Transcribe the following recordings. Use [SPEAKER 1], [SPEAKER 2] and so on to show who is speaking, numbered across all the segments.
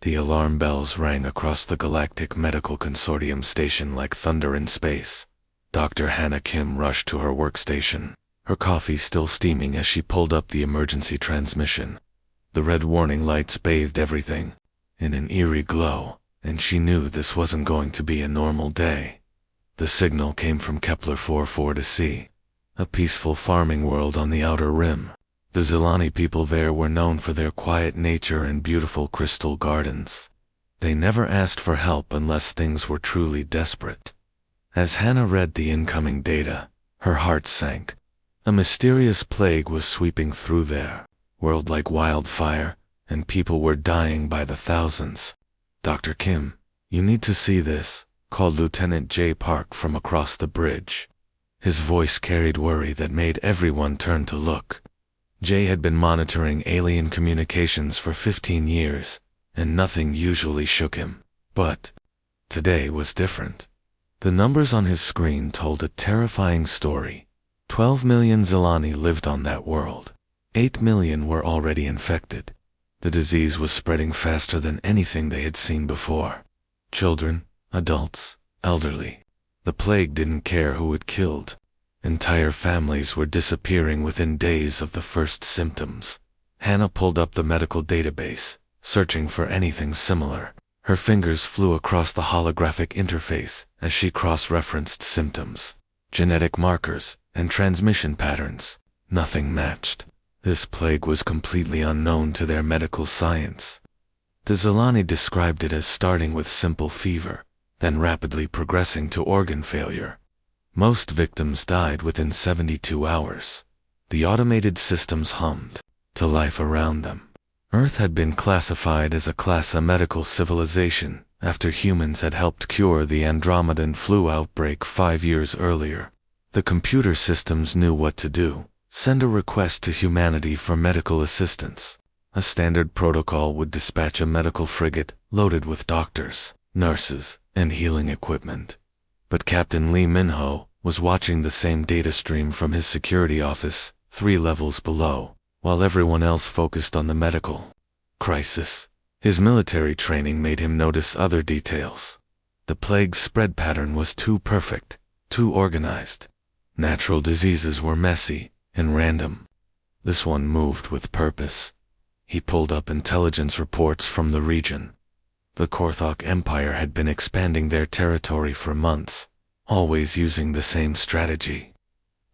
[SPEAKER 1] The alarm bells rang across the Galactic Medical Consortium station like thunder in space. Dr. Hannah Kim rushed to her workstation, her coffee still steaming as she pulled up the emergency transmission. The red warning lights bathed everything in an eerie glow, and she knew this wasn't going to be a normal day. The signal came from Kepler 44-C, a peaceful farming world on the outer rim. The Zilani people there were known for their quiet nature and beautiful crystal gardens. They never asked for help unless things were truly desperate. As Hannah read the incoming data, her heart sank. A mysterious plague was sweeping through their world like wildfire, and people were dying by the thousands. "Dr. Kim, you need to see this," called Lieutenant J. Park from across the bridge. His voice carried worry that made everyone turn to look. Jay had been monitoring alien communications for 15 years, and nothing usually shook him. But today was different. The numbers on his screen told a terrifying story. 12 million Zilani lived on that world. 8 million were already infected. The disease was spreading faster than anything they had seen before. Children, adults, elderly. The plague didn't care who it killed. Entire families were disappearing within days of the first symptoms. Hannah pulled up the medical database, searching for anything similar. Her fingers flew across the holographic interface as she cross-referenced symptoms, genetic markers, and transmission patterns. Nothing matched. This plague was completely unknown to their medical science. The Zilani described it as starting with simple fever, then rapidly progressing to organ failure. Most victims died within 72 hours. The automated systems hummed to life around them. Earth had been classified as a Class A medical civilization after humans had helped cure the Andromedan flu outbreak 5 years earlier. The computer systems knew what to do: send a request to humanity for medical assistance. A standard protocol would dispatch a medical frigate loaded with doctors, nurses, and healing equipment. But Captain Lee Minho was watching the same data stream from his security office 3 levels below, while everyone else focused on the medical crisis. His military training made him notice other details. The plague's spread pattern was too perfect, too organized. Natural diseases were messy and random. This one moved with purpose. He pulled up intelligence reports from the region. The Korthok Empire had been expanding their territory for months, always using the same strategy.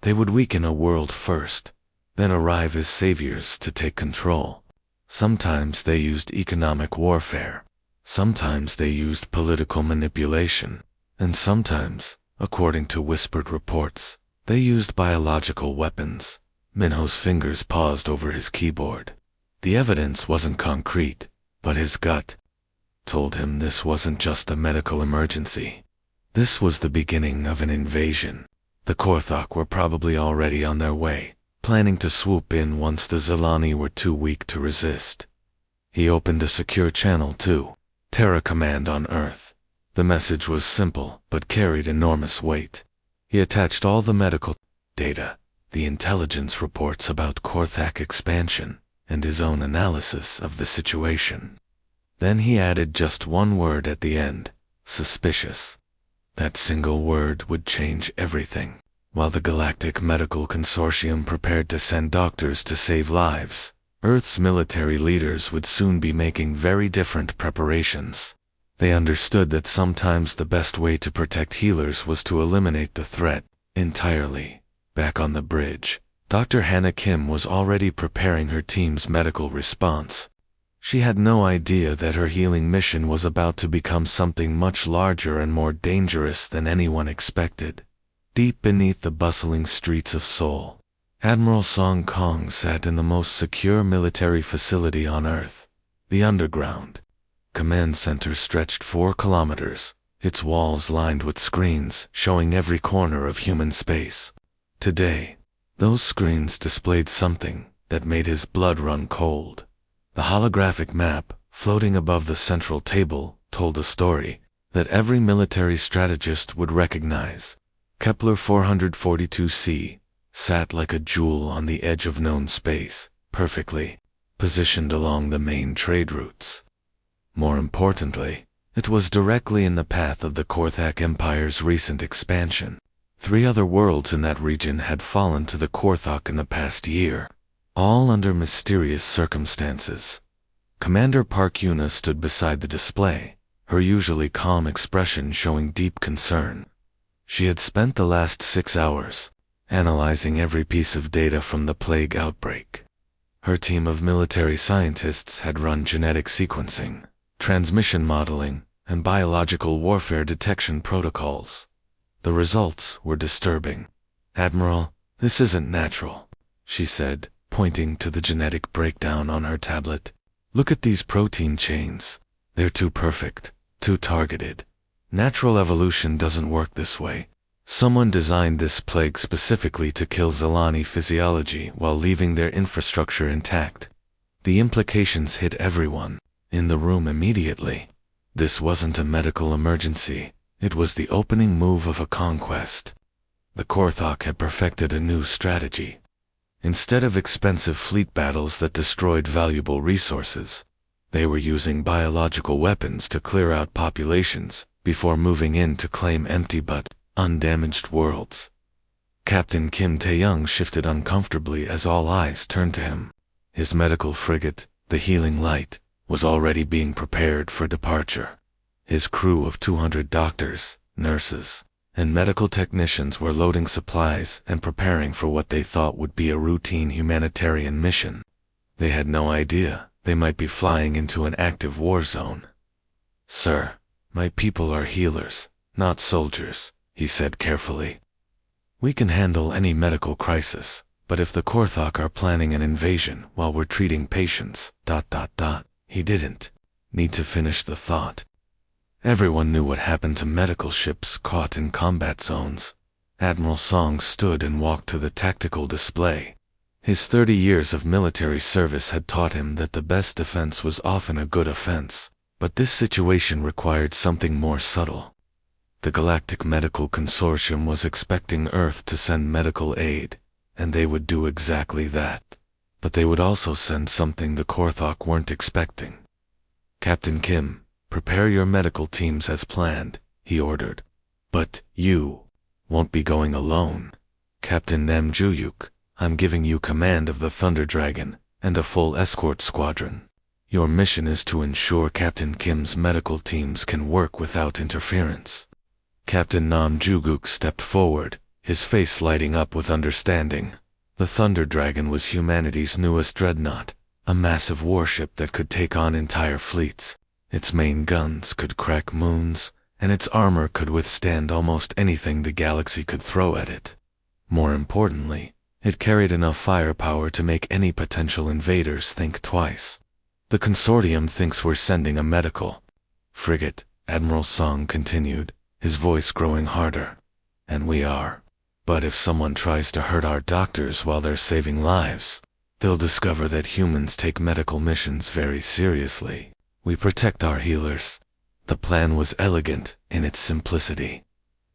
[SPEAKER 1] They would weaken a world first, then arrive as saviors to take control. Sometimes they used economic warfare, sometimes they used political manipulation, and sometimes, according to whispered reports, they used biological weapons. Minho's fingers paused over his keyboard. The evidence wasn't concrete, but his gut told him this wasn't just a medical emergency. This was the beginning of an invasion. The Korthok were probably already on their way, planning to swoop in once the Zilani were too weak to resist. He opened a secure channel to Terra Command on Earth. The message was simple, but carried enormous weight. He attached all the medical data, the intelligence reports about Korthak expansion, and his own analysis of the situation. Then he added just one word at the end: suspicious. That single word would change everything. While the Galactic Medical Consortium prepared to send doctors to save lives, Earth's military leaders would soon be making very different preparations. They understood that sometimes the best way to protect healers was to eliminate the threat entirely. Back on the bridge, Dr. Hannah Kim was already preparing her team's medical response. She had no idea that her healing mission was about to become something much larger and more dangerous than anyone expected. Deep beneath the bustling streets of Seoul, Admiral Song Kong sat in the most secure military facility on Earth. The underground command center stretched 4 kilometers, its walls lined with screens showing every corner of human space. Today, those screens displayed something that made his blood run cold. The holographic map, floating above the central table, told a story that every military strategist would recognize. Kepler 442c sat like a jewel on the edge of known space, perfectly positioned along the main trade routes. More More importantly, it was directly in the path of the Korthak Empire's recent expansion. 3 other worlds in that region had fallen to the Korthak in the past year, all under mysterious circumstances. Commander Park Yuna stood beside the display, her usually calm expression showing deep concern. She had spent the last 6 hours analyzing every piece of data from the plague outbreak. Her team of military scientists had run genetic sequencing, transmission modeling, and biological warfare detection protocols. The results were disturbing. "Admiral, this isn't natural," she said, pointing to the genetic breakdown on her tablet. "Look at these protein chains. They're too perfect, too targeted. Natural evolution doesn't work this way. Someone designed this plague specifically to kill Zilani physiology while leaving their infrastructure intact." The implications hit everyone in the room immediately. This wasn't a medical emergency. It was the opening move of a conquest. The Korthak had perfected a new strategy. Instead of expensive fleet battles that destroyed valuable resources, they were using biological weapons to clear out populations before moving in to claim empty but undamaged worlds. Captain Kim Tae-young shifted uncomfortably as all eyes turned to him. His medical frigate, the Healing Light, was already being prepared for departure. His crew of 200 doctors, nurses, and medical technicians were loading supplies and preparing for what they thought would be a routine humanitarian mission. They had no idea they might be flying into an active war zone. "Sir, my people are healers, not soldiers," he said carefully. "We can handle any medical crisis, but if the Korthak are planning an invasion while we're treating patients, ... He didn't need to finish the thought. Everyone knew what happened to medical ships caught in combat zones. Admiral Song stood and walked to the tactical display. His 30 years of military service had taught him that the best defense was often a good offense, but this situation required something more subtle. The Galactic Medical Consortium was expecting Earth to send medical aid, and they would do exactly that. But they would also send something the Korthak weren't expecting. "Captain Kim, prepare your medical teams as planned," he ordered. "But you won't be going alone. Captain Nam Juyuk, I'm giving you command of the Thunder Dragon and a full escort squadron. Your mission is to ensure Captain Kim's medical teams can work without interference." Captain Nam Juguk stepped forward, his face lighting up with understanding. The Thunder Dragon was humanity's newest dreadnought, a massive warship that could take on entire fleets. Its main guns could crack moons, and its armor could withstand almost anything the galaxy could throw at it. More importantly, it carried enough firepower to make any potential invaders think twice. "The consortium thinks we're sending a medical frigate," Admiral Song continued, his voice growing harder. "And we are. But if someone tries to hurt our doctors while they're saving lives, they'll discover that humans take medical missions very seriously. We protect our healers." The plan was elegant in its simplicity.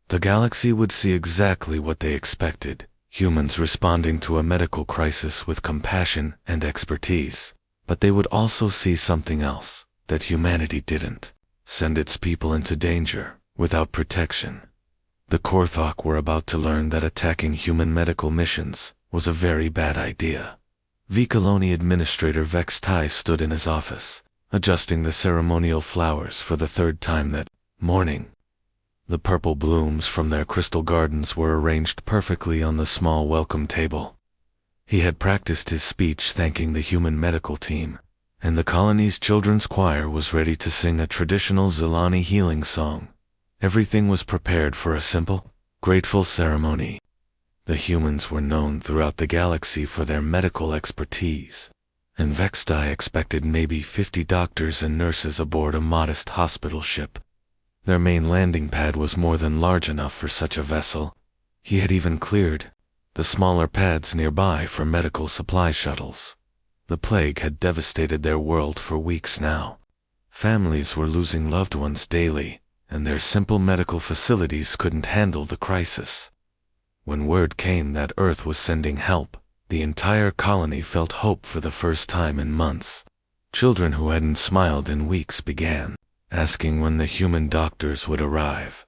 [SPEAKER 1] The galaxy would see exactly what they expected, humans responding to a medical crisis with compassion and expertise. But they would also see something else that humanity didn't: send its people into danger without protection. The Korthak were about to learn that attacking human medical missions was a very bad idea. V-Colony Administrator Vex Tai stood in his office, adjusting the ceremonial flowers for the 3rd time that morning. The purple blooms from their crystal gardens were arranged perfectly on the small welcome table. He had practiced his speech thanking the human medical team, and the colony's children's choir was ready to sing a traditional Zilani healing song. Everything was prepared for a simple, grateful ceremony. The humans were known throughout the galaxy for their medical expertise, and Vextai expected maybe 50 doctors and nurses aboard a modest hospital ship. Their main landing pad was more than large enough for such a vessel. He had even cleared the smaller pads nearby for medical supply shuttles. The plague had devastated their world for weeks now. Families were losing loved ones daily, and their simple medical facilities couldn't handle the crisis. When word came that Earth was sending help, the entire colony felt hope for the first time in months. Children who hadn't smiled in weeks began asking when the human doctors would arrive.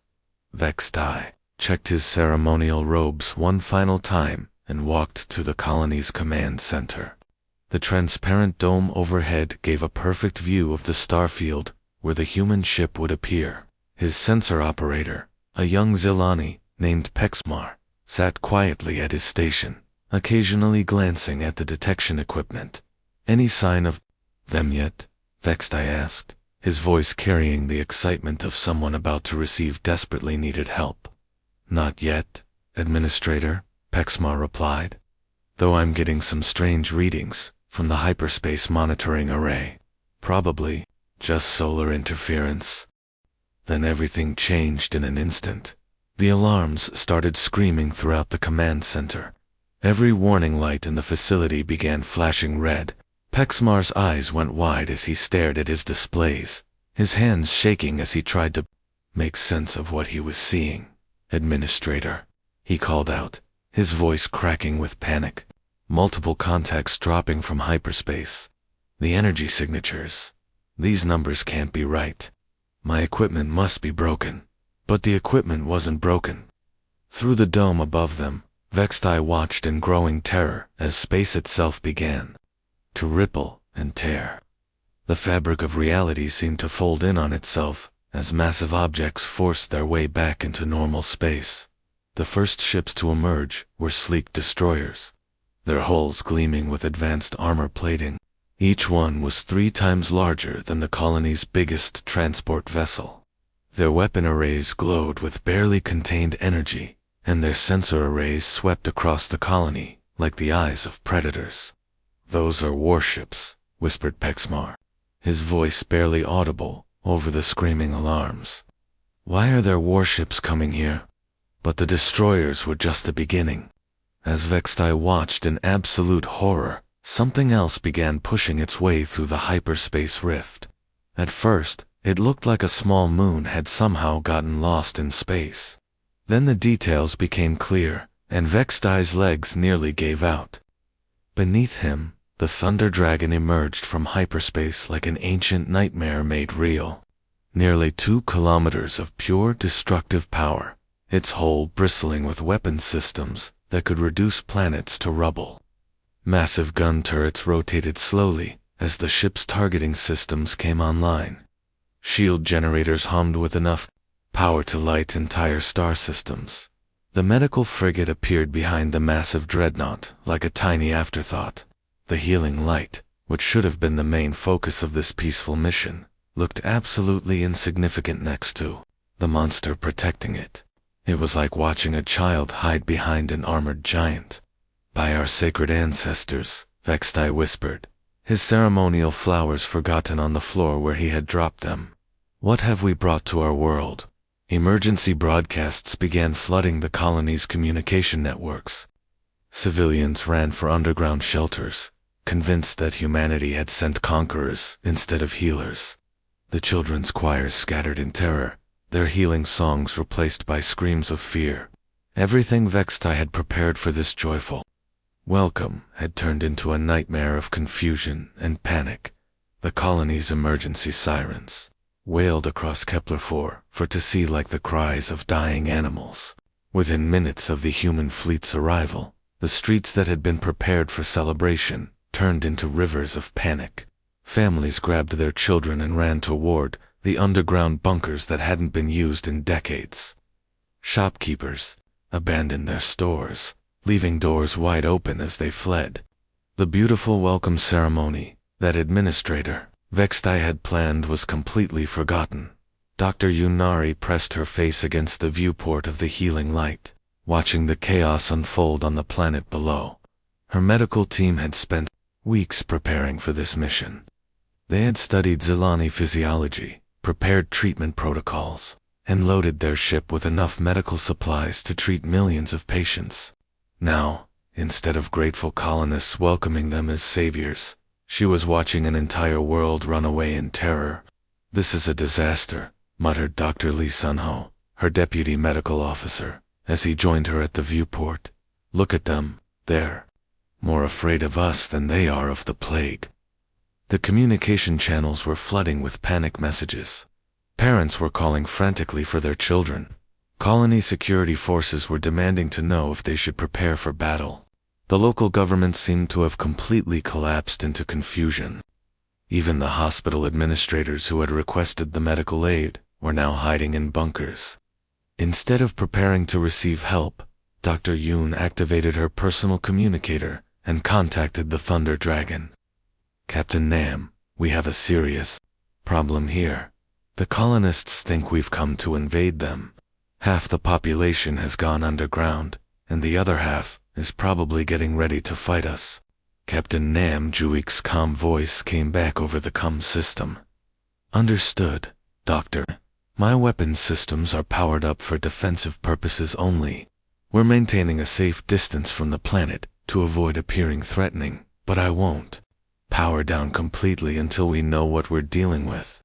[SPEAKER 1] Vextai checked his ceremonial robes one final time and walked to the colony's command center. The transparent dome overhead gave a perfect view of the starfield where the human ship would appear. His sensor operator, a young Zilani named Pexmar, sat quietly at his station, occasionally glancing at the detection equipment. "Any sign of them yet?" Vextai asked, his voice carrying the excitement of someone about to receive desperately needed help. "Not yet, Administrator," Pexmar replied, "though I'm getting some strange readings from the hyperspace monitoring array. Probably just solar interference." Then everything changed in an instant. The alarms started screaming throughout the command center. Every warning light in the facility began flashing red. Pexmar's eyes went wide as he stared at his displays, his hands shaking as he tried to make sense of what he was seeing. "Administrator," he called out, his voice cracking with panic. "Multiple contacts dropping from hyperspace. The energy signatures. These numbers can't be right. My equipment must be broken." But the equipment wasn't broken. Through the dome above them, Vextai watched in growing terror as space itself began to ripple and tear. The fabric of reality seemed to fold in on itself as massive objects forced their way back into normal space. The first ships to emerge were sleek destroyers, their hulls gleaming with advanced armor plating. Each one was 3 times larger than the colony's biggest transport vessel. Their weapon arrays glowed with barely contained energy, and their sensor arrays swept across the colony like the eyes of predators. "Those are warships," whispered Pexmar, his voice barely audible over the screaming alarms. "Why are there warships coming here?" But the destroyers were just the beginning. As Vextai watched in absolute horror, something else began pushing its way through the hyperspace rift. At first, it looked like a small moon had somehow gotten lost in space. Then the details became clear, and Vextai's legs nearly gave out. Beneath him, the Thunder Dragon emerged from hyperspace like an ancient nightmare made real. Nearly 2 kilometers of pure destructive power, its hull bristling with weapon systems that could reduce planets to rubble. Massive gun turrets rotated slowly as the ship's targeting systems came online. Shield generators hummed with enough power to light entire star systems. The medical frigate appeared behind the massive dreadnought like a tiny afterthought. The healing light, which should have been the main focus of this peaceful mission, looked absolutely insignificant next to the monster protecting it. It was like watching a child hide behind an armored giant. "By our sacred ancestors," Vextai whispered, his ceremonial flowers forgotten on the floor where he had dropped them. "What have we brought to our world?" Emergency broadcasts began flooding the colony's communication networks. Civilians ran for underground shelters, convinced that humanity had sent conquerors instead of healers. The children's choirs scattered in terror, their healing songs replaced by screams of fear. Everything Vextai had prepared for this joyful welcome had turned into a nightmare of confusion and panic. The colony's emergency sirens wailed across Kepler-4 for to see like the cries of dying animals. Within minutes of the human fleet's arrival, the streets that had been prepared for celebration turned into rivers of panic. Families grabbed their children and ran toward the underground bunkers that hadn't been used in decades. Shopkeepers abandoned their stores, leaving doors wide open as they fled. The beautiful welcome ceremony that Administrator Vextai had planned was completely forgotten. Dr. Yunari pressed her face against the viewport of the healing light, watching the chaos unfold on the planet below. Her medical team had spent weeks preparing for this mission. They had studied Zilani physiology, prepared treatment protocols, and loaded their ship with enough medical supplies to treat millions of patients. Now, instead of grateful colonists welcoming them as saviors, she was watching an entire world run away in terror. "This is a disaster," muttered Dr. Lee Sunho, her deputy medical officer, as he joined her at the viewport. "Look at them, they're more afraid of us than they are of the plague." The communication channels were flooding with panic messages. Parents were calling frantically for their children. Colony security forces were demanding to know if they should prepare for battle. The local government seemed to have completely collapsed into confusion. Even the hospital administrators who had requested the medical aid were now hiding in bunkers. Instead of preparing to receive help, Dr. Yoon activated her personal communicator and contacted the Thunder Dragon. "Captain Nam, we have a serious problem here. The colonists think we've come to invade them. Half the population has gone underground, and the other half is probably getting ready to fight us." Captain Nam Juik's calm voice came back over the comm system. "Understood, Doctor. My weapons systems are powered up for defensive purposes only. We're maintaining a safe distance from the planet to avoid appearing threatening, but I won't power down completely until we know what we're dealing with."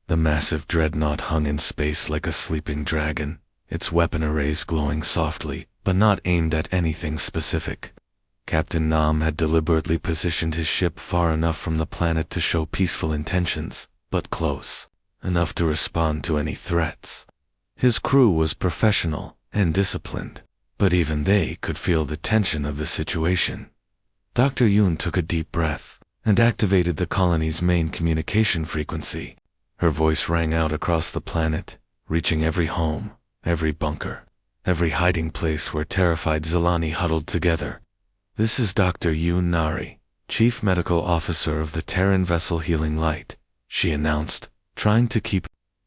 [SPEAKER 1] The massive dreadnought hung in space like a sleeping dragon, its weapon arrays glowing softly, but not aimed at anything specific. Captain Nam had deliberately positioned his ship far enough from the planet to show peaceful intentions, but close enough to respond to any threats. His crew was professional and disciplined, but even they could feel the tension of the situation. Dr. Yoon took a deep breath and activated the colony's main communication frequency. Her voice rang out across the planet, reaching every home, every bunker, every hiding place where terrified Zilani huddled together. "This is Dr. Yoon Nari, Chief Medical Officer of the Terran vessel Healing Light," she announced, trying to keep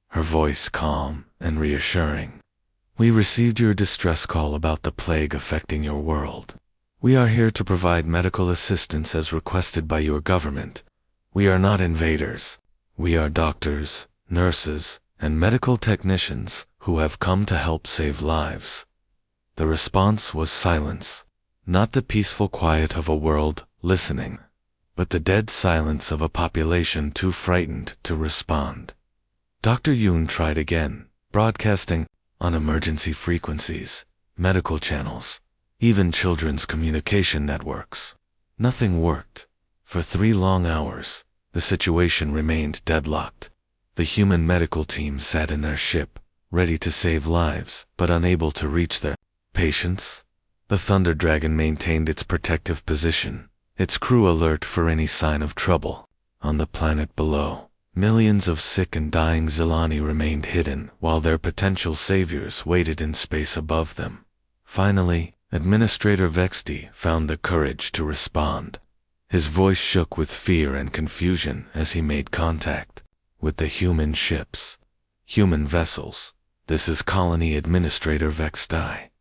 [SPEAKER 1] her voice calm and reassuring. "We received your distress call about the plague affecting your world. We are here to provide medical assistance as requested by your government. We are not invaders. We are doctors, nurses, and medical technicians who have come to help save lives." The response was silence. Not the peaceful quiet of a world listening, but the dead silence of a population too frightened to respond. Dr. Yoon tried again, broadcasting on emergency frequencies, medical channels, even children's communication networks. Nothing worked. For 3 long hours, the situation remained deadlocked. The human medical team sat in their ship, ready to save lives, but unable to reach their patients. The Thunder Dragon maintained its protective position, its crew alert for any sign of trouble. On the planet below, millions of sick and dying Zilani remained hidden while their potential saviors waited in space above them. Finally, Administrator Vexti found the courage to respond. His voice shook with fear and confusion as he made contact with the human ships. "Human vessels, this is Colony Administrator Vexti.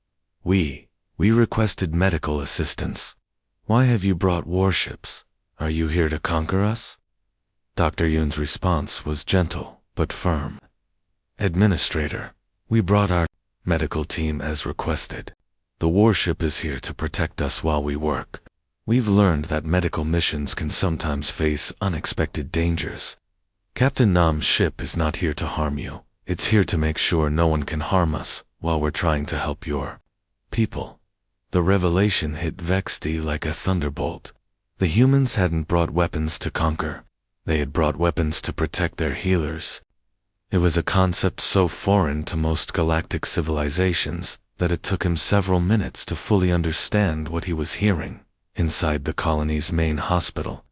[SPEAKER 1] We requested medical assistance. Why have you brought warships? Are you here to conquer us?" Dr. Yoon's response was gentle but firm. "Administrator, we brought our medical team as requested. The warship is here to protect us while we work. We've learned that medical missions can sometimes face unexpected dangers. Captain Nam's ship is not here to harm you. It's here to make sure no one can harm us while we're trying to help your people." The revelation hit Vexti like a thunderbolt. The humans hadn't brought weapons to conquer. They had brought weapons to protect their healers. It was a concept so foreign to most galactic civilizations that it took him several minutes to fully understand what he was hearing. Inside the colony's main hospital,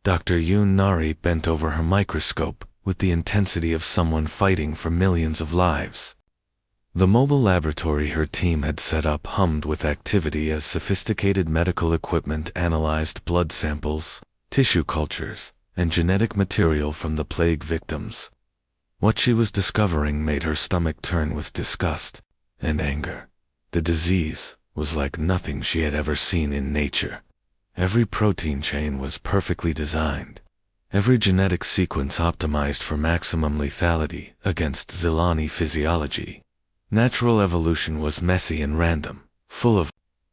[SPEAKER 1] Dr. Yoon Nari bent over her microscope with the intensity of someone fighting for millions of lives. The mobile laboratory her team had set up hummed with activity as sophisticated medical equipment analyzed blood samples, tissue cultures, and genetic material from the plague victims. What she was discovering made her stomach turn with disgust and anger. The disease was like nothing she had ever seen in nature. Every protein chain was perfectly designed, every genetic sequence optimized for maximum lethality against Zilani physiology. Natural evolution was messy and random, full of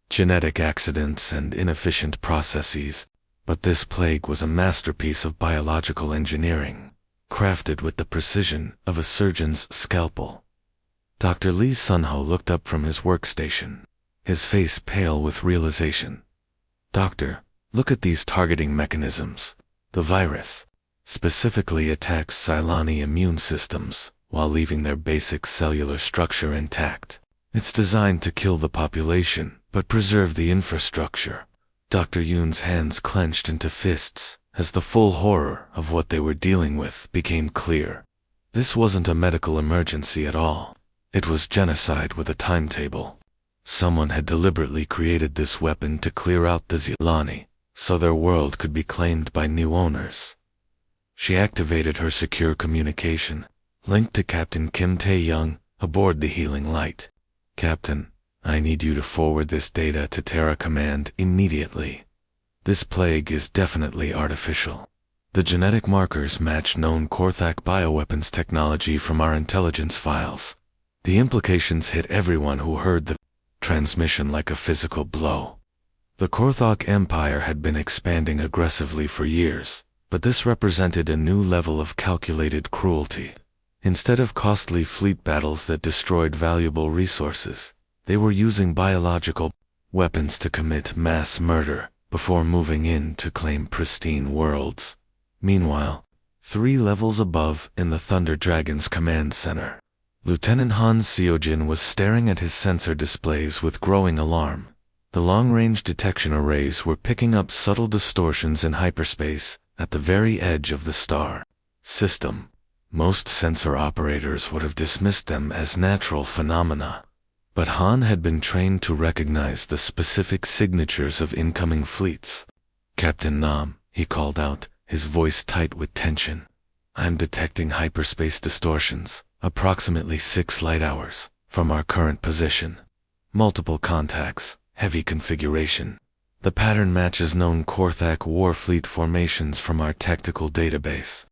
[SPEAKER 1] genetic accidents and inefficient processes, but this plague was a masterpiece of biological engineering, crafted with the precision of a surgeon's scalpel. Dr. Lee Sunho looked up from his workstation, his face pale with realization. "Doctor, look at these targeting mechanisms. The virus. specifically attacks Cylani immune systems while leaving their basic cellular structure intact. It's designed to kill the population, but preserve the infrastructure. Dr. Yoon's hands clenched into fists as the full horror of what they were dealing with became clear. This wasn't a medical emergency at all. It was genocide with a timetable. Someone had deliberately created this weapon to clear out the Zilani, so their world could be claimed by new owners. She activated her secure communication, linked to Captain Kim Tae-young aboard the Healing Light. "Captain, I need you to forward this data to Terra Command immediately. This plague is definitely artificial. The genetic markers match known Korthak bioweapons technology from our intelligence files. The implications hit everyone who heard the transmission like a physical blow." The Korthak Empire had been expanding aggressively for years, but this represented a new level of calculated cruelty. Instead of costly fleet battles that destroyed valuable resources, they were using biological weapons to commit mass murder before moving in to claim pristine worlds. Meanwhile, 3 levels above in the Thunder Dragon's command center, Lieutenant Han Seojin was staring at his sensor displays with growing alarm. The long-range detection arrays were picking up subtle distortions in hyperspace at the very edge of the star system. Most sensor operators would have dismissed them as natural phenomena, but Han had been trained to recognize the specific signatures of incoming fleets. "Captain Nam," he called out, his voice tight with tension. "I'm detecting hyperspace distortions, approximately 6 light hours from our current position. Multiple contacts, heavy configuration. The pattern matches known Korthak war fleet formations from our tactical database."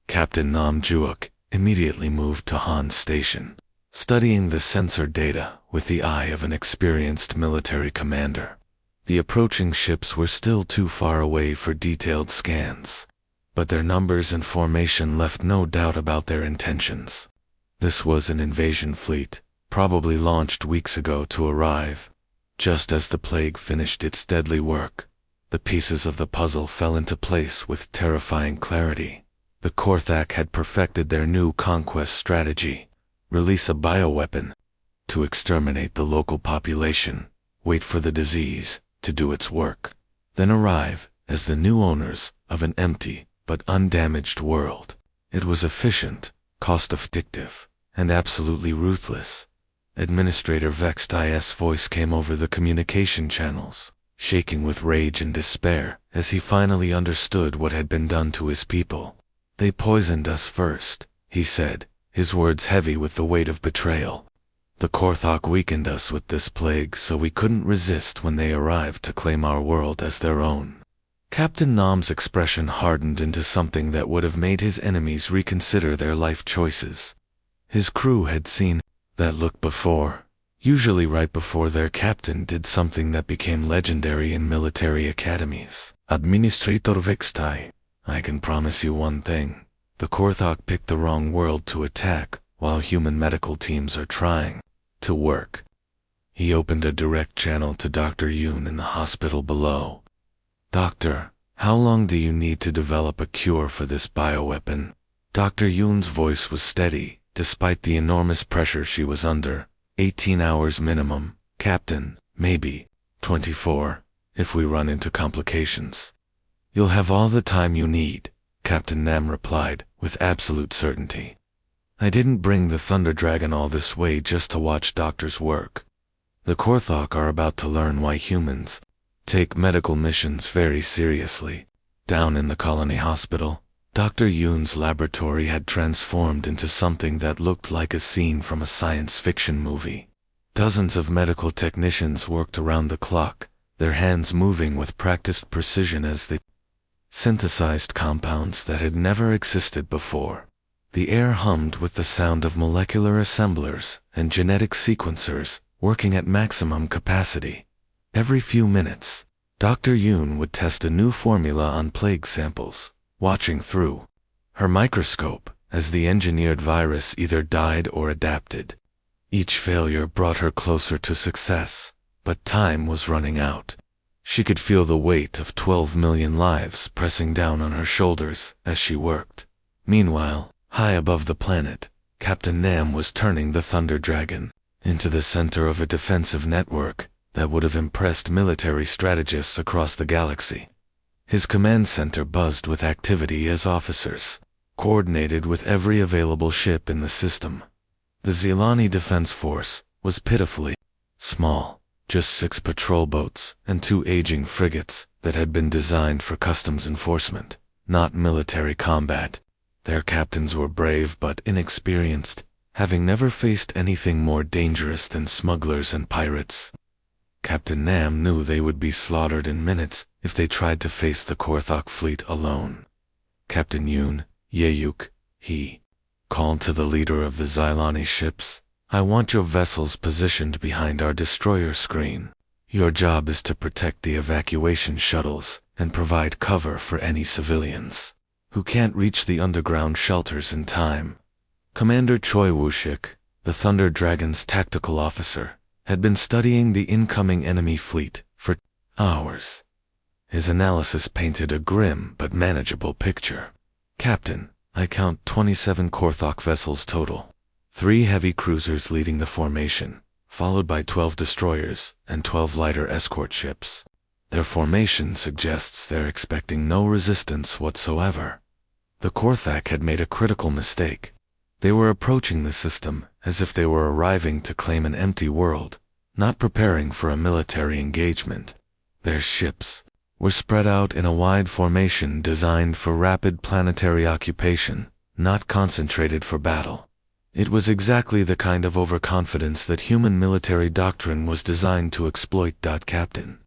[SPEAKER 1] Captain Nam Juok immediately moved to Han's station, studying the sensor data with the eye of an experienced military commander. The approaching ships were still too far away for detailed scans, but their numbers and formation left no doubt about their intentions. This was an invasion fleet, probably launched weeks ago to arrive. Just as the plague finished its deadly work, the pieces of the puzzle fell into place with terrifying clarity. The Korthak had perfected their new conquest strategy: release a bioweapon to exterminate the local population, wait for the disease to do its work, then arrive as the new owners of an empty but undamaged world. It was efficient, cost-effective, and absolutely ruthless. Administrator Vexed IS voice came over the communication channels, shaking with rage and despair as he finally understood what had been done to his people. "They poisoned us first," he said, his words heavy with the weight of betrayal. "The Korthak weakened us with this plague so we couldn't resist when they arrived to claim our world as their own." Captain Nam's expression hardened into something that would have made his enemies reconsider their life choices. His crew had seen that look before, usually right before their captain did something that became legendary in military academies. "Administrator Vextai, I can promise you one thing. The Korthak picked the wrong world to attack while human medical teams are trying to work." He opened a direct channel to Dr. Yoon in the hospital below. "Doctor, how long do you need to develop a cure for this bioweapon?" Dr. Yoon's voice was steady, despite the enormous pressure she was under. 18 hours minimum, Captain, maybe 24, if we run into complications. "You'll have all the time you need," Captain Nam replied, with absolute certainty. "I didn't bring the Thunder Dragon all this way just to watch doctors work. The Korthak are about to learn why humans take medical missions very seriously." Down in the colony hospital, Dr. Yoon's laboratory had transformed into something that looked like a scene from a science fiction movie. Dozens of medical technicians worked around the clock, their hands moving with practiced precision as they synthesized compounds that had never existed before. The air hummed with the sound of molecular assemblers and genetic sequencers working at maximum capacity. Every few minutes, Dr. Yoon would test a new formula on plague samples, watching through her microscope as the engineered virus either died or adapted. Each failure brought her closer to success, but time was running out. She could feel the weight of 12 million lives pressing down on her shoulders as she worked. Meanwhile, high above the planet, Captain Nam was turning the Thunder Dragon into the center of a defensive network that would have impressed military strategists across the galaxy. His command center buzzed with activity as officers coordinated with every available ship in the system. The Zilani Defense Force was pitifully small, just 6 patrol boats and 2 aging frigates that had been designed for customs enforcement, not military combat. Their captains were brave but inexperienced, having never faced anything more dangerous than smugglers and pirates. Captain Nam knew they would be slaughtered in minutes if they tried to face the Korthok fleet alone. Captain Yoon, Yeyuk, he called to the leader of the Zilani ships, "I want your vessels positioned behind our destroyer screen. Your job is to protect the evacuation shuttles and provide cover for any civilians who can't reach the underground shelters in time." Commander Choi Woo-shik, the Thunder Dragon's tactical officer, had been studying the incoming enemy fleet for hours. His analysis painted a grim but manageable picture. "Captain, I count 27 Korthok vessels total. 3 heavy cruisers leading the formation, followed by 12 destroyers and 12 lighter escort ships. Their formation suggests they're expecting no resistance whatsoever." The Korthak had made a critical mistake. They were approaching the system as if they were arriving to claim an empty world, not preparing for a military engagement. Their ships were spread out in a wide formation designed for rapid planetary occupation, not concentrated for battle. It was exactly the kind of overconfidence that human military doctrine was designed to exploit. Captain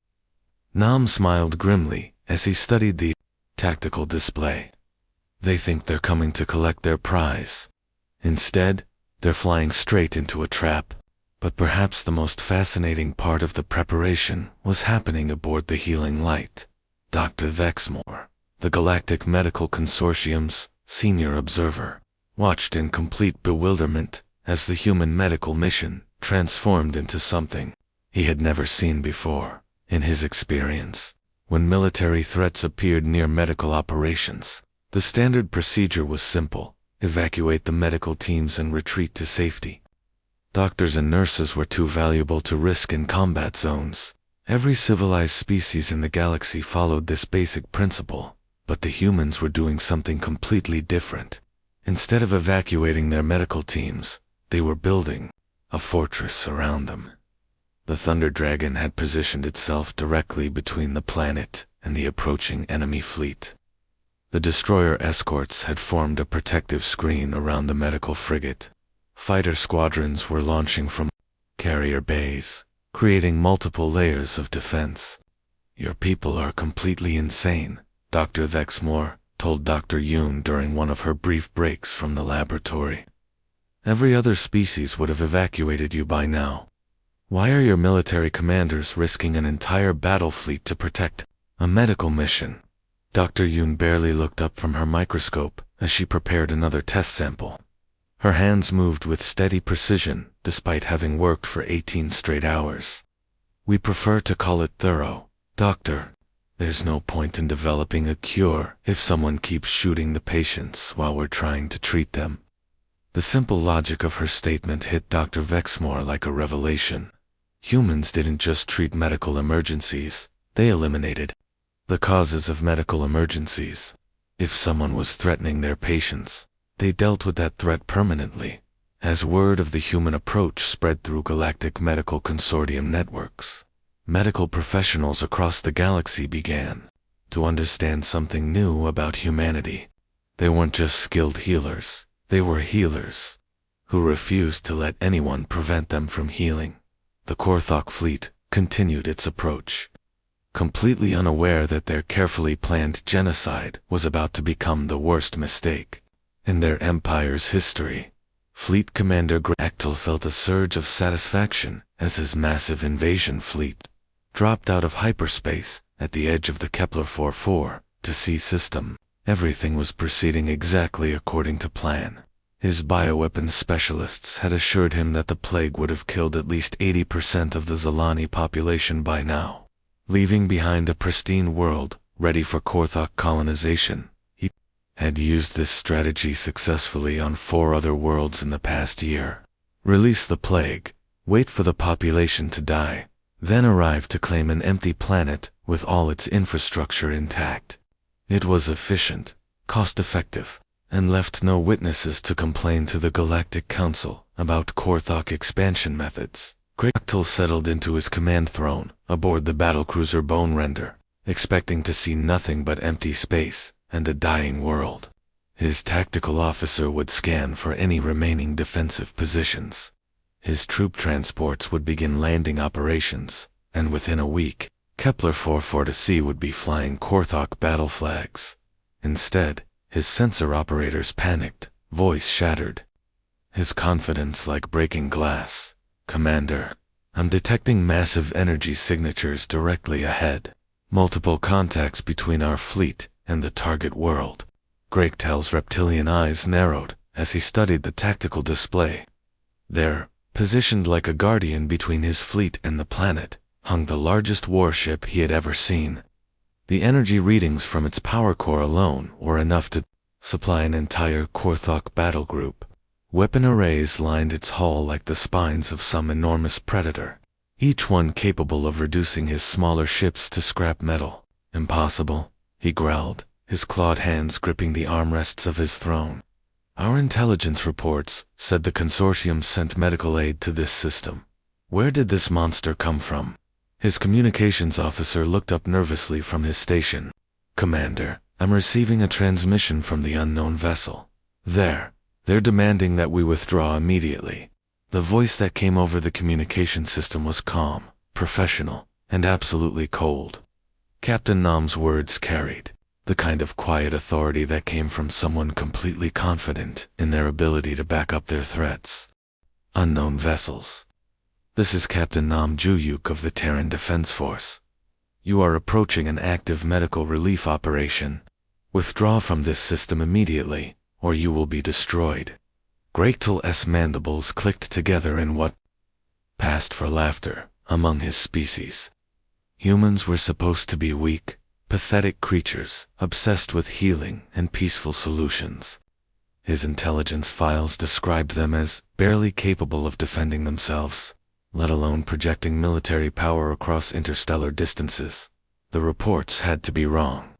[SPEAKER 1] Nam smiled grimly as he studied the tactical display. "They think they're coming to collect their prize. Instead, they're flying straight into a trap." But perhaps the most fascinating part of the preparation was happening aboard the Healing Light. Dr. Vexmore, the Galactic Medical Consortium's senior observer, watched in complete bewilderment as the human medical mission transformed into something he had never seen before. In his experience, when military threats appeared near medical operations, the standard procedure was simple: evacuate the medical teams and retreat to safety. Doctors and nurses were too valuable to risk in combat zones. Every civilized species in the galaxy followed this basic principle, but the humans were doing something completely different. Instead of evacuating their medical teams, they were building a fortress around them. The Thunder Dragon had positioned itself directly between the planet and the approaching enemy fleet. The destroyer escorts had formed a protective screen around the medical frigate. Fighter squadrons were launching from carrier bays, creating multiple layers of defense. "Your people are completely insane," Dr. Vexmore told Dr. Yoon during one of her brief breaks from the laboratory. "Every other species would have evacuated you by now. Why are your military commanders risking an entire battle fleet to protect a medical mission?" Dr. Yoon barely looked up from her microscope as she prepared another test sample. Her hands moved with steady precision despite having worked for 18 straight hours. "We prefer to call it thorough, Doctor. There's no point in developing a cure if someone keeps shooting the patients while we're trying to treat them." The simple logic of her statement hit Dr. Vexmore like a revelation. Humans didn't just treat medical emergencies, they eliminated the causes of medical emergencies. If someone was threatening their patients, they dealt with that threat permanently. As word of the human approach spread through Galactic Medical Consortium networks, medical professionals across the galaxy began to understand something new about humanity. They weren't just skilled healers, they were healers who refused to let anyone prevent them from healing. The Korthok fleet continued its approach, completely unaware that their carefully planned genocide was about to become the worst mistake in their empire's history. Fleet Commander Gractel felt a surge of satisfaction as his massive invasion fleet dropped out of hyperspace at the edge of the Kepler 4-4 system. Everything was proceeding exactly according to plan. His bioweapons specialists had assured him that the plague would have killed at least 80% of the Zilani population by now. leaving behind a pristine world ready for Korthok colonization. He had used this strategy successfully on 4 other worlds in the past year. Release the plague, wait for the population to die, then arrive to claim an empty planet with all its infrastructure intact. It was efficient, cost-effective, and left no witnesses to complain to the Galactic Council about Korthok expansion methods. Gractul settled into his command throne aboard the battlecruiser Bonerender, expecting to see nothing but empty space and a dying world. His tactical officer would scan for any remaining defensive positions. His troop transports would begin landing operations, and within a week, Kepler 440C would be flying Korthok battle flags. Instead, his sensor operators panicked, voice shattered. His confidence like breaking glass. "Commander, I'm detecting massive energy signatures directly ahead. Multiple contacts between our fleet and the target world." Gractel's reptilian eyes narrowed as he studied the tactical display. There, positioned like a guardian between his fleet and the planet, hung the largest warship he had ever seen. The energy readings from its power core alone were enough to supply an entire Korthok battle group. Weapon arrays lined its hull like the spines of some enormous predator, each one capable of reducing his smaller ships to scrap metal. "Impossible," he growled, his clawed hands gripping the armrests of his throne. "Our intelligence reports said the consortium sent medical aid to this system. Where did this monster come from?" His communications officer looked up nervously from his station. "Commander, I'm receiving a transmission from the unknown vessel. They're demanding that we withdraw immediately." The voice that came over the communication system was calm, professional, and absolutely cold. Captain Nom's words carried the kind of quiet authority that came from someone completely confident in their ability to back up their threats. "Unknown vessels. This is Captain Nom Juyuk of the Terran Defense Force. You are approaching an active medical relief operation. Withdraw from this system immediately, or you will be destroyed." Gractel's mandibles clicked together in what passed for laughter among his species. Humans were supposed to be weak, pathetic creatures, obsessed with healing and peaceful solutions. His intelligence files described them as barely capable of defending themselves, let alone projecting military power across interstellar distances. The reports had to be wrong.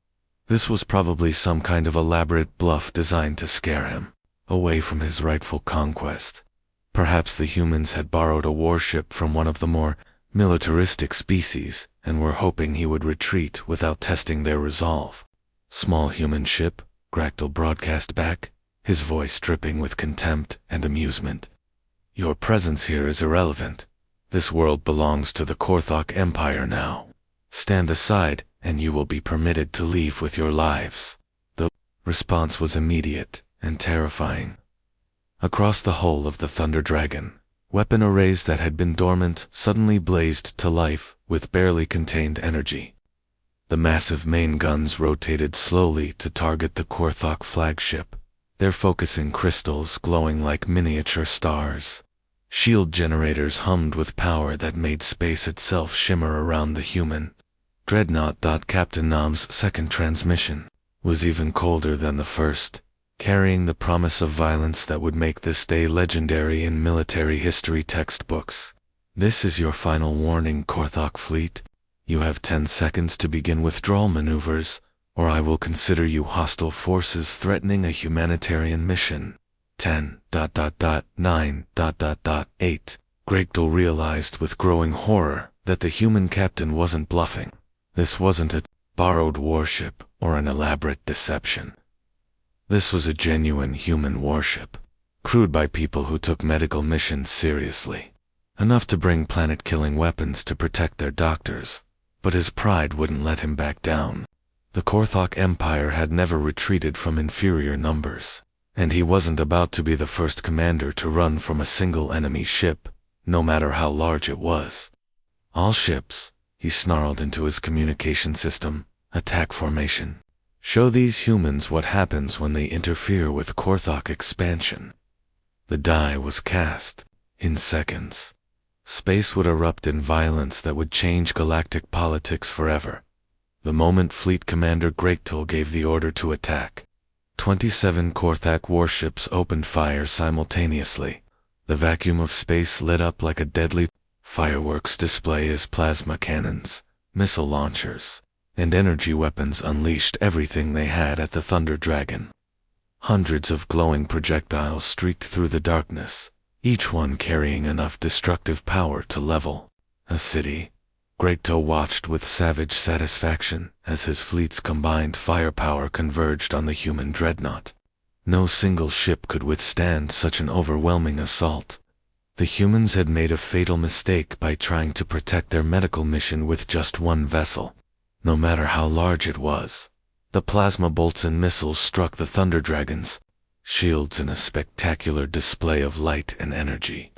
[SPEAKER 1] This was probably some kind of elaborate bluff designed to scare him away from his rightful conquest. Perhaps the humans had borrowed a warship from one of the more militaristic species and were hoping he would retreat without testing their resolve. "Small human ship," Gractel broadcast back, his voice dripping with contempt and amusement. "Your presence here is irrelevant. This world belongs to the Korthok Empire now. Stand aside and you will be permitted to leave with your lives." The response was immediate and terrifying. Across the hull of the Thunder Dragon, weapon arrays that had been dormant suddenly blazed to life with barely contained energy. The massive main guns rotated slowly to target the Korthok flagship, their focusing crystals glowing like miniature stars. Shield generators hummed with power that made space itself shimmer around the human. Dreadnought. Captain Nom's second transmission was even colder than the first, carrying the promise of violence that would make this day legendary in military history textbooks. "This is your final warning, Korthok fleet. You have 10 seconds to begin withdrawal maneuvers, or I will consider you hostile forces threatening a humanitarian mission." 10.9.8. Gractel realized with growing horror that the human captain wasn't bluffing. This wasn't a borrowed warship or an elaborate deception. This was a genuine human warship, crewed by people who took medical missions seriously, enough to bring planet-killing weapons to protect their doctors, but his pride wouldn't let him back down. The Korthok Empire had never retreated from inferior numbers, and he wasn't about to be the first commander to run from a single enemy ship, no matter how large it was. "All ships," he snarled into his communication system, "attack formation. Show these humans what happens when they interfere with Korthok expansion." The die was cast. In seconds, Space would erupt in violence that would change galactic politics forever. The moment Fleet Commander Greatel gave the order to attack, 27 Korthak warships opened fire simultaneously. The vacuum of space lit up like a deadly fireworks display as plasma cannons, missile launchers, and energy weapons unleashed everything they had at the Thunder Dragon. Hundreds of glowing projectiles streaked through the darkness, each one carrying enough destructive power to level a city. Greatel watched with savage satisfaction as his fleet's combined firepower converged on the human dreadnought. No single ship could withstand such an overwhelming assault. The humans had made a fatal mistake by trying to protect their medical mission with just one vessel. No matter how large it was, the plasma bolts and missiles struck the Thunder Dragons' shields in a spectacular display of light and energy.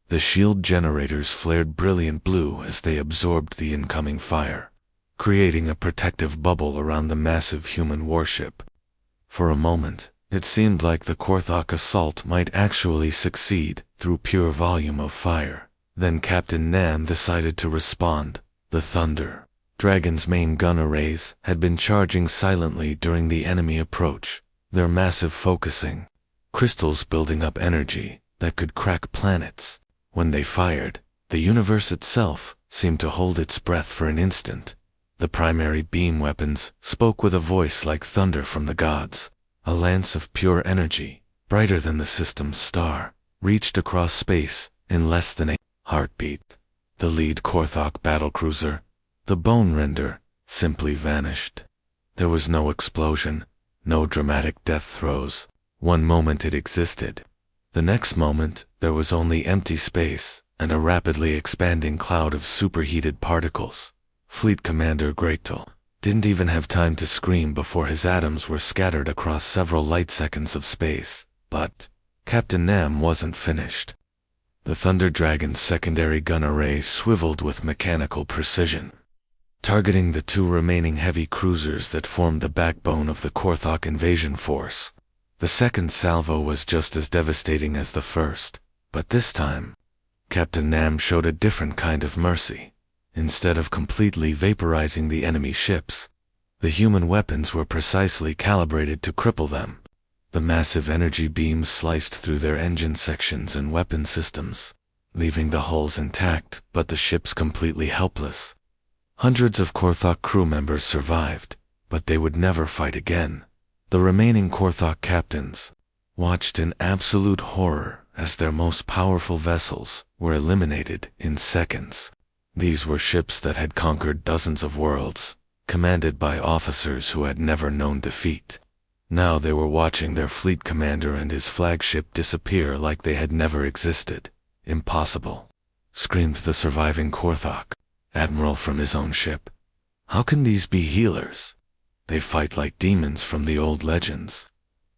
[SPEAKER 1] The shield generators flared brilliant blue as they absorbed the incoming fire, creating a protective bubble around the massive human warship. For a moment, it seemed like the Korthak assault might actually succeed through pure volume of fire. Then Captain Nam decided to respond. The Thunder Dragon's main gun arrays had been charging silently during the enemy approach, their massive focusing crystals building up energy that could crack planets. When they fired, the universe itself seemed to hold its breath for an instant. The primary beam weapons spoke with a voice like thunder from the gods. A lance of pure energy, brighter than the system's star, reached across space in less than a heartbeat. The lead Korthak battlecruiser, the Bone Render, simply vanished. There was no explosion, no dramatic death throes. One moment it existed. The next moment, there was only empty space and a rapidly expanding cloud of superheated particles. Fleet Commander Greatel didn't even have time to scream before his atoms were scattered across several light seconds of space. But Captain Nam wasn't finished. The Thunder Dragon's secondary gun array swiveled with mechanical precision, targeting the two remaining heavy cruisers that formed the backbone of the Korthak invasion force. The second salvo was just as devastating as the first, but this time, Captain Nam showed a different kind of mercy. Instead of completely vaporizing the enemy ships, the human weapons were precisely calibrated to cripple them. The massive energy beams sliced through their engine sections and weapon systems, leaving the hulls intact but the ships completely helpless. Hundreds of Korthak crew members survived, but they would never fight again. The remaining Korthak captains watched in absolute horror as their most powerful vessels were eliminated in seconds. These were ships that had conquered dozens of worlds, commanded by officers who had never known defeat. Now they were watching their fleet commander and his flagship disappear like they had never existed. "Impossible," screamed the surviving Korthak admiral from his own ship. "How can these be healers? They fight like demons from the old legends."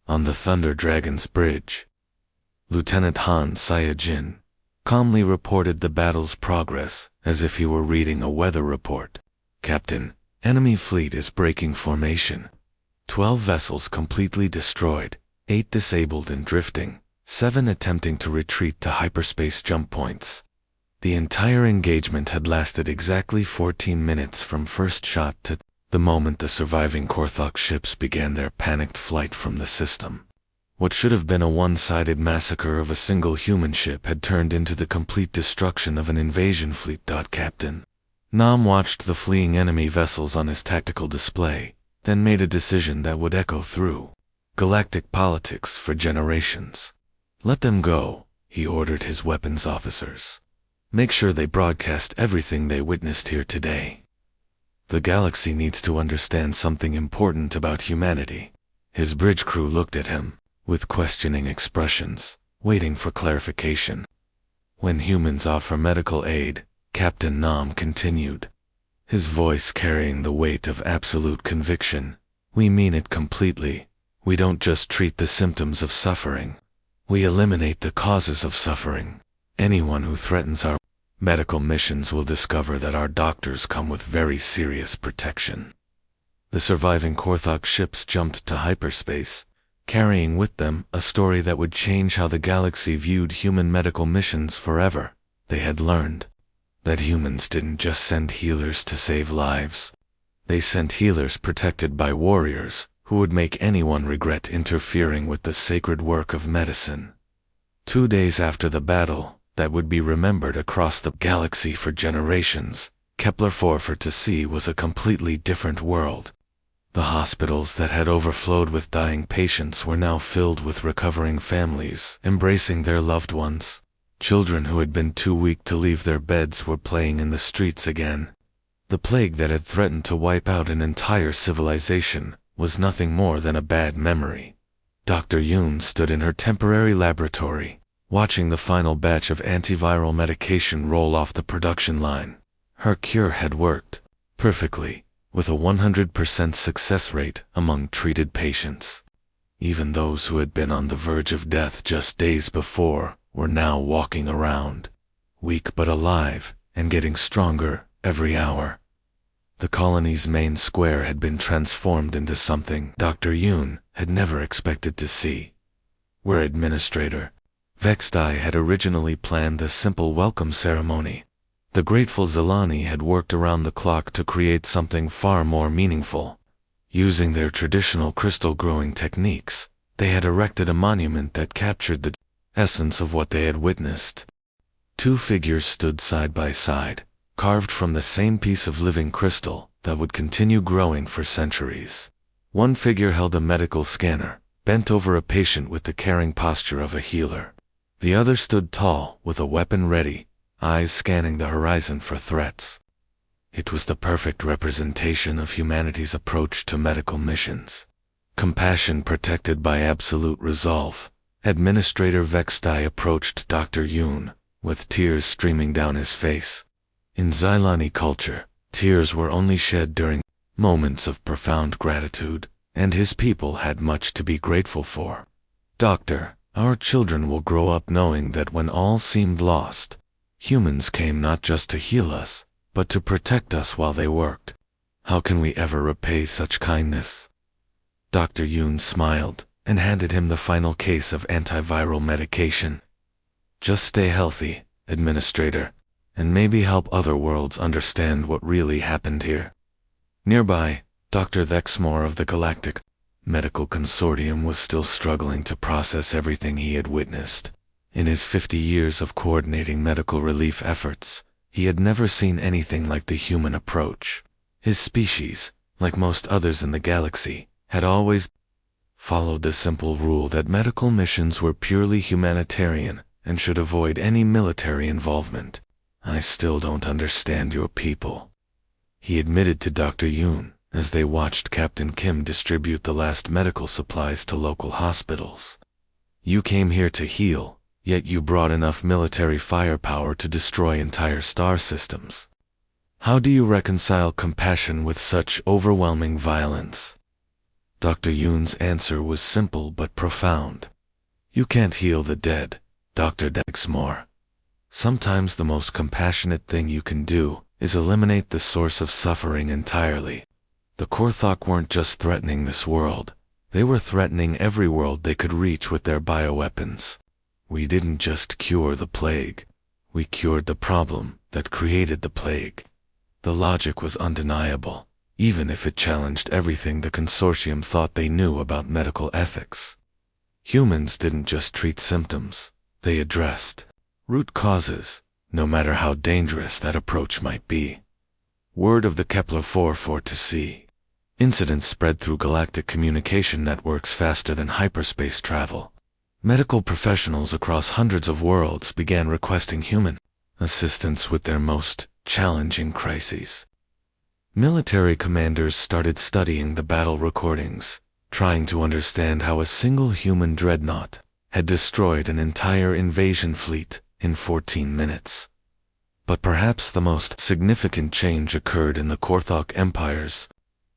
[SPEAKER 1] On the Thunder Dragon's bridge, Lieutenant Han Sayajin calmly reported the battle's progress as if he were reading a weather report. "Captain, enemy fleet is breaking formation. 12 vessels completely destroyed, 8 disabled and drifting, 7 attempting to retreat to hyperspace jump points." The entire engagement had lasted exactly 14 minutes from first shot to the moment the surviving Korthak ships began their panicked flight from the system. What should have been a one-sided massacre of a single human ship had turned into the complete destruction of an invasion fleet. Captain Nam watched the fleeing enemy vessels on his tactical display, then made a decision that would echo through galactic politics for generations. "Let them go," he ordered his weapons officers. "Make sure they broadcast everything they witnessed here today. The galaxy needs to understand something important about humanity." His bridge crew looked at him with questioning expressions, waiting for clarification. "When humans offer medical aid," Captain Nam continued, his voice carrying the weight of absolute conviction, "we mean it completely. We don't just treat the symptoms of suffering. We eliminate the causes of suffering. Anyone who threatens our medical missions will discover that our doctors come with very serious protection." The surviving Korthak ships jumped to hyperspace, carrying with them a story that would change how the galaxy viewed human medical missions forever. They had learned that humans didn't just send healers to save lives. They sent healers protected by warriors who would make anyone regret interfering with the sacred work of medicine. 2 days after the battle, that would be remembered across the galaxy for generations, Kepler-4 to see was a completely different world. The hospitals that had overflowed with dying patients were now filled with recovering families, embracing their loved ones. Children who had been too weak to leave their beds were playing in the streets again. The plague that had threatened to wipe out an entire civilization was nothing more than a bad memory. Dr. Yoon stood in her temporary laboratory, watching the final batch of antiviral medication roll off the production line. Her cure had worked perfectly, with a 100% success rate among treated patients. Even those who had been on the verge of death just days before were now walking around, weak but alive, and getting stronger every hour. The colony's main square had been transformed into something Dr. Yoon had never expected to see. Where Administrator Vextai had originally planned a simple welcome ceremony, the grateful Zelani had worked around the clock to create something far more meaningful. Using their traditional crystal growing techniques, they had erected a monument that captured the essence of what they had witnessed. 2 figures stood side by side, carved from the same piece of living crystal that would continue growing for centuries. One figure held a medical scanner, bent over a patient with the caring posture of a healer. The other stood tall, with a weapon ready, eyes scanning the horizon for threats. It was the perfect representation of humanity's approach to medical missions. Compassion protected by absolute resolve, Administrator Vextai approached Dr. Yoon, with tears streaming down his face. In Xylani culture, tears were only shed during moments of profound gratitude, and his people had much to be grateful for. Doctor, our children will grow up knowing that when all seemed lost, humans came not just to heal us, but to protect us while they worked. How can we ever repay such kindness? Dr. Yoon smiled and handed him the final case of antiviral medication. Just stay healthy, Administrator, and maybe help other worlds understand what really happened here. Nearby, Dr. Thexmore of the Galactic Medical Consortium was still struggling to process everything he had witnessed. In his 50 years of coordinating medical relief efforts, he had never seen anything like the human approach. His species, like most others in the galaxy, had always followed the simple rule that medical missions were purely humanitarian and should avoid any military involvement. I still don't understand your people, he admitted to Dr. Yoon as they watched Captain Kim distribute the last medical supplies to local hospitals. You came here to heal, yet you brought enough military firepower to destroy entire star systems. How do you reconcile compassion with such overwhelming violence? Dr. Yoon's answer was simple but profound. You can't heal the dead, Dr. Dexmore. Sometimes the most compassionate thing you can do is eliminate the source of suffering entirely. The Korthok weren't just threatening this world, they were threatening every world they could reach with their bioweapons. We didn't just cure the plague, we cured the problem that created the plague. The logic was undeniable, even if it challenged everything the consortium thought they knew about medical ethics. Humans didn't just treat symptoms, they addressed root causes, no matter how dangerous that approach might be. Word of the Kepler-4 to see. Incidents spread through galactic communication networks faster than hyperspace travel. Medical professionals across hundreds of worlds began requesting human assistance with their most challenging crises. Military commanders started studying the battle recordings, trying to understand how a single human dreadnought had destroyed an entire invasion fleet in 14 minutes. But perhaps the most significant change occurred in the Korthok Empire's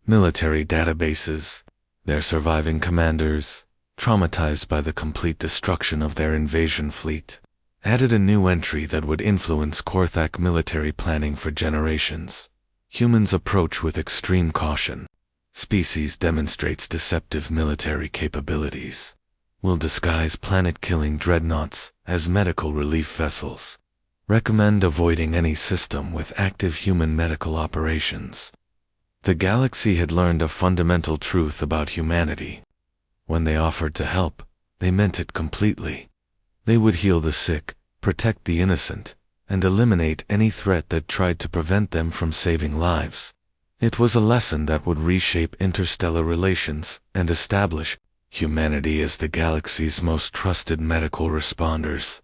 [SPEAKER 1] military databases. Their surviving commanders, traumatized by the complete destruction of their invasion fleet, added a new entry that would influence Korthak military planning for generations. Humans approach with extreme caution. Species demonstrates deceptive military capabilities. Will disguise planet-killing dreadnoughts as medical relief vessels. Recommend avoiding any system with active human medical operations. The galaxy had learned a fundamental truth about humanity. When they offered to help, they meant it completely. They would heal the sick, protect the innocent, and eliminate any threat that tried to prevent them from saving lives. It was a lesson that would reshape interstellar relations and establish humanity as the galaxy's most trusted medical responders.